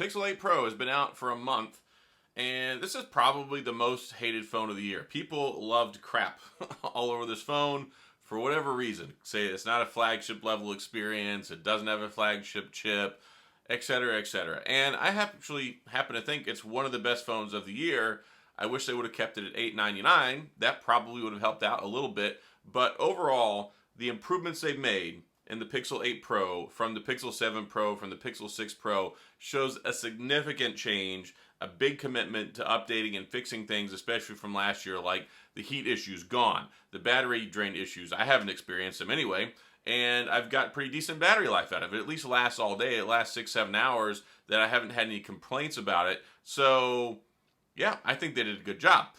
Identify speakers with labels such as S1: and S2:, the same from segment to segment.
S1: Pixel 8 Pro has been out for a month, and this is probably the most hated phone of the year. People loved crap all over this phone for whatever reason. Say it's not a flagship level experience, it doesn't have a flagship chip, etc., etc. And I actually happen to think it's one of the best phones of the year. I wish they would have kept it at $899. That probably would have helped out a little bit. But overall, the improvements they've made in the Pixel 8 Pro from the Pixel 7 Pro, from the Pixel 6 Pro, shows a significant change, a big commitment to updating and fixing things, especially from last year, like the heat issues gone, the battery drain issues. I haven't experienced them anyway, and I've got pretty decent battery life out of it. At least lasts all day. It lasts 6-7 hours that I haven't had any complaints about it. So yeah, I think they did a good job.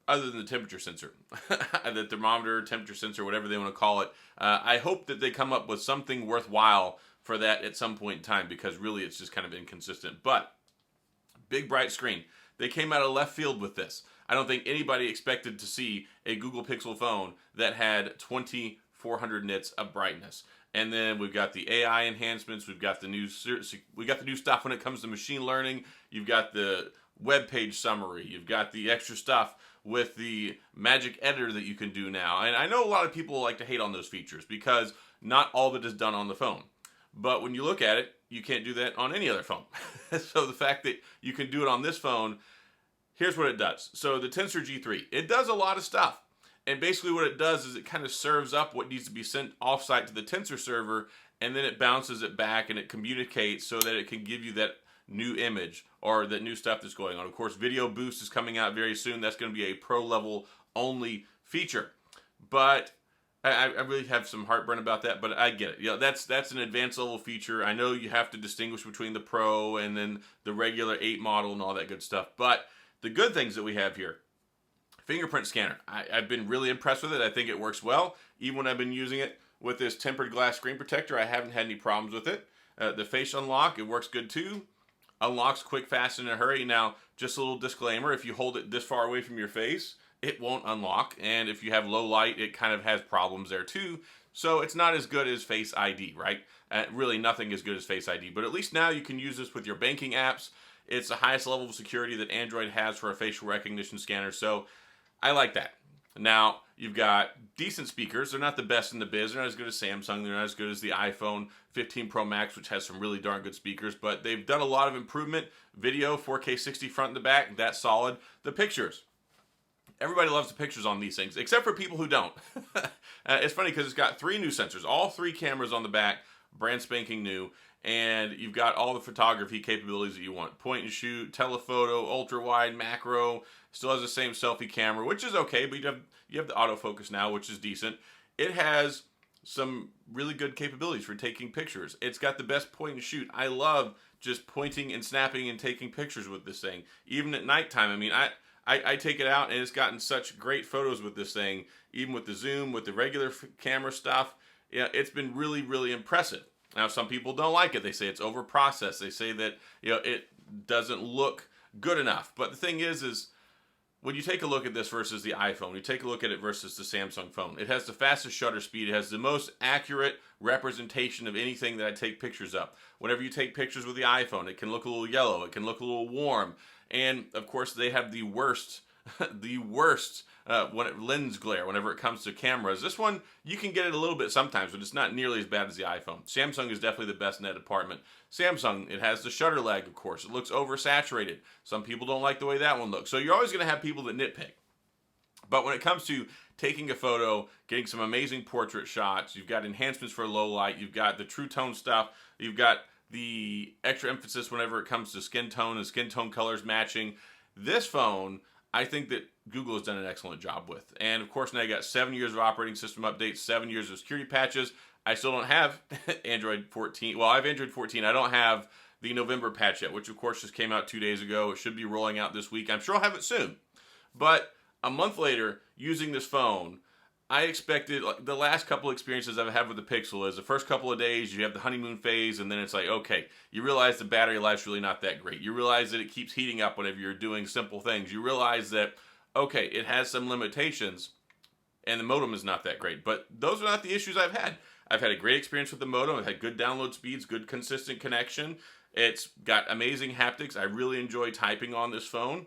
S1: Other than the temperature sensor, the thermometer, temperature sensor, whatever they want to call it. I hope that they come up with something worthwhile for that at some point in time, because really it's just kind of inconsistent. But big bright screen. They came out of left field with this. I don't think anybody expected to see a Google Pixel phone that had 2400 nits of brightness. And then we've got the AI enhancements. We've got the new stuff when it comes to machine learning. You've got the web page summary. You've got the extra stuff with the magic editor that you can do now. And I know a lot of people like to hate on those features because not all of it is done on the phone. But when you look at it, you can't do that on any other phone. So the fact that you can do it on this phone, here's what it does. So the Tensor G3, it does a lot of stuff. And basically what it does is it kind of serves up what needs to be sent offsite to the Tensor server, and then it bounces it back and it communicates so that it can give you that new image or that new stuff that's going on. Of course, Video Boost is coming out very soon. That's going to be a pro level only feature. But I really have some heartburn about that, but I get it. You know, that's an advanced level feature. I know you have to distinguish between the Pro and then the regular 8 model and all that good stuff. But the good things that we have here, fingerprint scanner. I've been really impressed with it. I think it works well. Even when I've been using it with this tempered glass screen protector, I haven't had any problems with it. The face unlock, it works good too. Unlocks quick, fast, and in a hurry. Now, just a little disclaimer, if you hold it this far away from your face, it won't unlock. And if you have low light, it kind of has problems there too. So it's not as good as Face ID, right? Really nothing as good as Face ID. But at least now you can use this with your banking apps. It's the highest level of security that Android has for a facial recognition scanner. So I like that. Now, you've got decent speakers. They're not the best in the biz. They're not as good as Samsung. They're not as good as the iPhone 15 Pro Max, which has some really darn good speakers. But they've done a lot of improvement. Video, 4K 60 front and the back, that's solid. The pictures. Everybody loves the pictures on these things, except for people who don't. It's funny because it's got 3 new sensors. All 3 cameras on the back, brand spanking new. And you've got all the photography capabilities that you want. Point and shoot, telephoto, ultra wide, macro. Still has the same selfie camera, which is okay, but you have the autofocus now, which is decent. It has some really good capabilities for taking pictures. It's got the best point and shoot. I love just pointing and snapping and taking pictures with this thing. Even at nighttime, I mean, I take it out and it's gotten such great photos with this thing, even with the zoom, with the regular camera stuff. Yeah, it's been really, really impressive. Now, some people don't like it. They say it's over-processed. They say that, you know, it doesn't look good enough. But the thing is when you take a look at this versus the iPhone, you take a look at it versus the Samsung phone, it has the fastest shutter speed. It has the most accurate representation of anything that I take pictures of. Whenever you take pictures with the iPhone, it can look a little yellow. It can look a little warm. And, of course, they have the worst lens glare whenever it comes to cameras. This one, you can get it a little bit sometimes, but it's not nearly as bad as the iPhone. Samsung is definitely the best in that department. Samsung, it has the shutter lag, of course. It looks oversaturated. Some people don't like the way that one looks. So you're always going to have people that nitpick. But when it comes to taking a photo, getting some amazing portrait shots, you've got enhancements for low light, you've got the true tone stuff, you've got the extra emphasis whenever it comes to skin tone and skin tone colors matching. This phone, I think that Google has done an excellent job with. And of course, now you got 7 years of operating system updates, 7 years of security patches. I still don't have Android 14. Well, I have Android 14. I don't have the November patch yet, which of course just came out 2 days ago. It should be rolling out this week. I'm sure I'll have it soon. But a month later, using this phone, I expected, like, the last couple experiences I've had with the Pixel is the first couple of days, you have the honeymoon phase, and then it's like, okay, you realize the battery life's really not that great. You realize that it keeps heating up whenever you're doing simple things. You realize that, okay, it has some limitations, and the modem is not that great. But those are not the issues I've had. I've had a great experience with the modem. I've had good download speeds, good consistent connection. It's got amazing haptics. I really enjoy typing on this phone.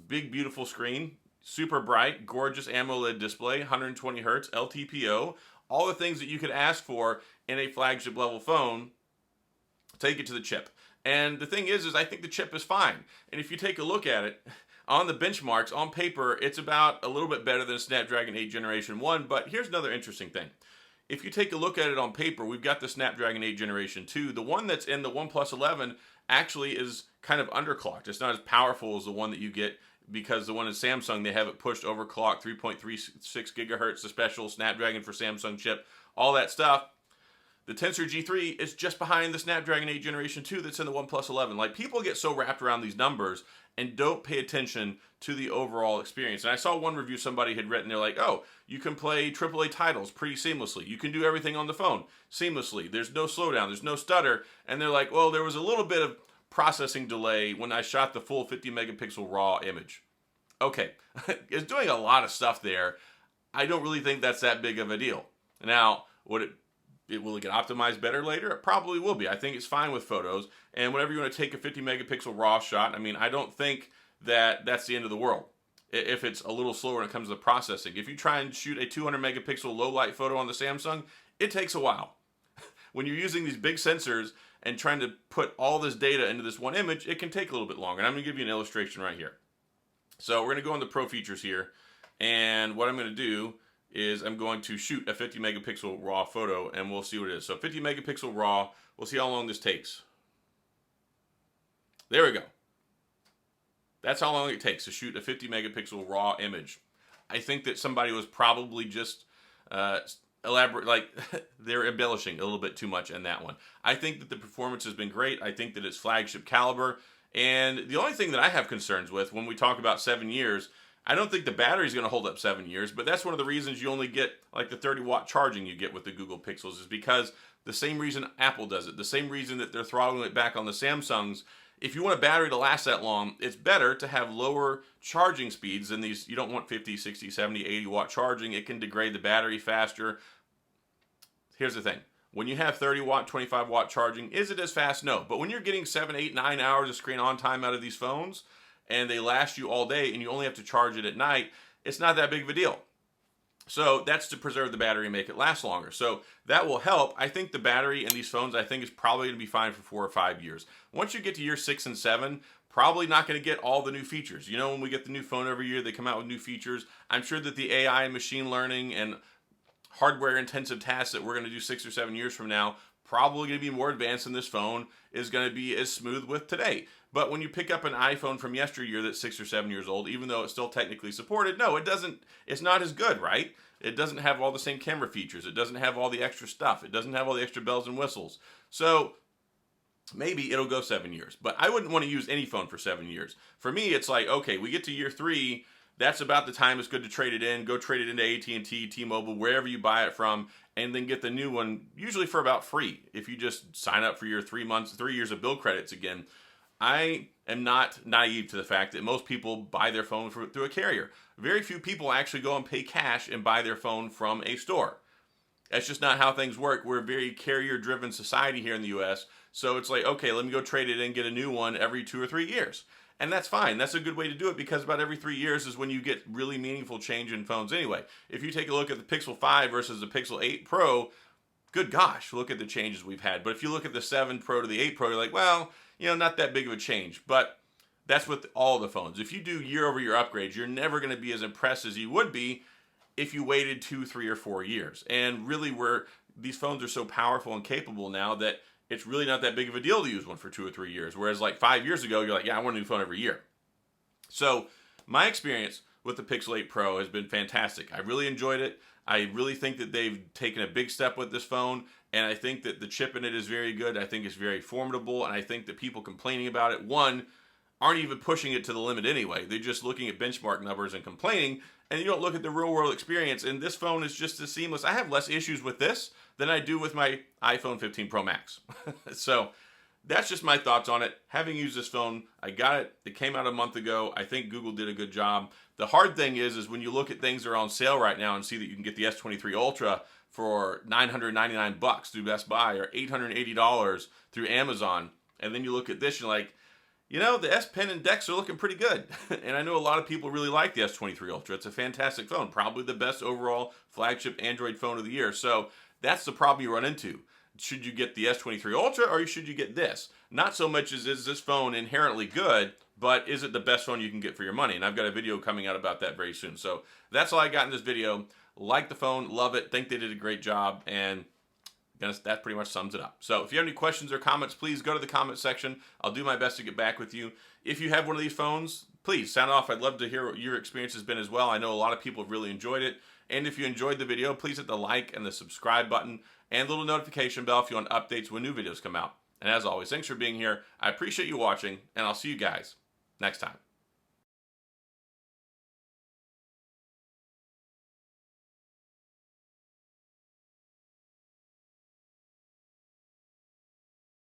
S1: Big, beautiful screen, super bright, gorgeous AMOLED display, 120 hertz, LTPO, all the things that you could ask for in a flagship level phone. Take it to the chip. And the thing is I think the chip is fine. And if you take a look at it, on the benchmarks, on paper, it's about a little bit better than Snapdragon 8 Generation 1, but here's another interesting thing. If you take a look at it on paper, we've got the Snapdragon 8 Generation 2. The one that's in the OnePlus 11 actually is kind of underclocked. It's not as powerful as the one that you get because the one in Samsung, they have it pushed overclocked, 3.36 gigahertz, the special Snapdragon for Samsung chip, all that stuff. The Tensor G3 is just behind the Snapdragon 8 Generation 2 that's in the OnePlus 11. Like, people get so wrapped around these numbers and don't pay attention to the overall experience. And I saw one review somebody had written, they're like, oh, you can play AAA titles pretty seamlessly. You can do everything on the phone seamlessly. There's no slowdown. There's no stutter. And they're like, well, there was a little bit of processing delay when I shot the full 50 megapixel raw image. Okay, it's doing a lot of stuff there. I don't really think that's that big of a deal. Now, will it get optimized better later? It probably will be. I think it's fine with photos. And whenever you want to take a 50 megapixel RAW shot, I mean, I don't think that that's the end of the world if it's a little slower when it comes to the processing. If you try and shoot a 200 megapixel low light photo on the Samsung, it takes a while. When you're using these big sensors and trying to put all this data into this one image, it can take a little bit longer. And I'm going to give you an illustration right here. So we're going to go into Pro Features here. And what I'm going to do is I'm going to shoot a 50 megapixel raw photo and we'll see what it is. So 50 megapixel raw, we'll see how long this takes. There we go. That's how long it takes to shoot a 50 megapixel raw image. I think that somebody was probably just elaborate, like they're embellishing a little bit too much in that one. I think that the performance has been great. I think that it's flagship caliber. And the only thing that I have concerns with when we talk about 7 years, I don't think the battery's going to hold up 7 years, but that's one of the reasons you only get like the 30-watt charging you get with the Google Pixels is because the same reason Apple does it, the same reason that they're throttling it back on the Samsungs. If you want a battery to last that long, it's better to have lower charging speeds than these. You don't want 50, 60, 70, 80-watt charging. It can degrade the battery faster. Here's the thing. When you have 30-watt, 25-watt charging, is it as fast? No. But when you're getting 7, 8, 9 hours of screen on time out of these phones, and they last you all day, and you only have to charge it at night, it's not that big of a deal. So that's to preserve the battery and make it last longer. So that will help. I think the battery in these phones, I think, is probably going to be fine for 4 or 5 years. Once you get to year 6 and 7, probably not going to get all the new features. You know, when we get the new phone every year, they come out with new features. I'm sure that the AI and machine learning and hardware-intensive tasks that we're going to do 6 or 7 years from now probably going to be more advanced than this phone is going to be as smooth with today. But when you pick up an iPhone from yesteryear that's 6 or 7 years old, even though it's still technically supported, no, it doesn't. It's not as good, right? It doesn't have all the same camera features. It doesn't have all the extra stuff. It doesn't have all the extra bells and whistles. So maybe it'll go 7 years. But I wouldn't want to use any phone for 7 years. For me, it's like, okay, we get to year 3. That's about the time it's good to trade it in. Go trade it into AT&T, T-Mobile, wherever you buy it from, and then get the new one, usually for about free. If you just sign up for your 3 years of bill credits again. I am not naive to the fact that most people buy their phone through a carrier. Very few people actually go and pay cash and buy their phone from a store. That's just not how things work. We're a very carrier-driven society here in the U.S., so it's like, okay, let me go trade it in and get a new one every 2 or 3 years. And that's fine. That's a good way to do it because about every 3 years is when you get really meaningful change in phones anyway. If you take a look at the Pixel 5 versus the Pixel 8 Pro, good gosh, look at the changes we've had. But if you look at the 7 Pro to the 8 Pro, you're like, well, you know, not that big of a change. But that's with all the phones. If you do year-over-year upgrades, you're never going to be as impressed as you would be if you waited 2, 3, or 4 years. And really, these phones are so powerful and capable now that it's really not that big of a deal to use one for 2 or 3 years. Whereas like 5 years ago, you're like, yeah, I want a new phone every year. So my experience with the Pixel 8 Pro has been fantastic. I really enjoyed it. I really think that they've taken a big step with this phone, and I think that the chip in it is very good. I think it's very formidable, and I think that people complaining about it, one, aren't even pushing it to the limit anyway. They're just looking at benchmark numbers and complaining, and you don't look at the real-world experience, and this phone is just as seamless. I have less issues with this than I do with my iPhone 15 Pro Max. So that's just my thoughts on it. Having used this phone, I got it. It came out a month ago. I think Google did a good job. The hard thing is when you look at things that are on sale right now and see that you can get the S23 Ultra for $999 through Best Buy or $880 through Amazon, And then you look at this, you're like, you know, the S Pen and DeX are looking pretty good. And I know a lot of people really like the S23 Ultra. It's a fantastic phone, probably the best overall flagship Android phone of the year. So that's the problem you run into. Should you get the S23 Ultra or should you get this? Not so much as is this phone inherently good, but is it the best phone you can get for your money? And I've got a video coming out about that very soon. So that's all I got in this video. Like the phone, love it, think they did a great job, and that pretty much sums it up. So if you have any questions or comments, please go to the comment section. I'll do my best to get back with you. If you have one of these phones, please sound off. I'd love to hear what your experience has been as well. I know a lot of people have really enjoyed it. And if you enjoyed the video, please hit the like and the subscribe button and the little notification bell if you want updates when new videos come out. And as always, thanks for being here. I appreciate you watching, and I'll see you guys next time.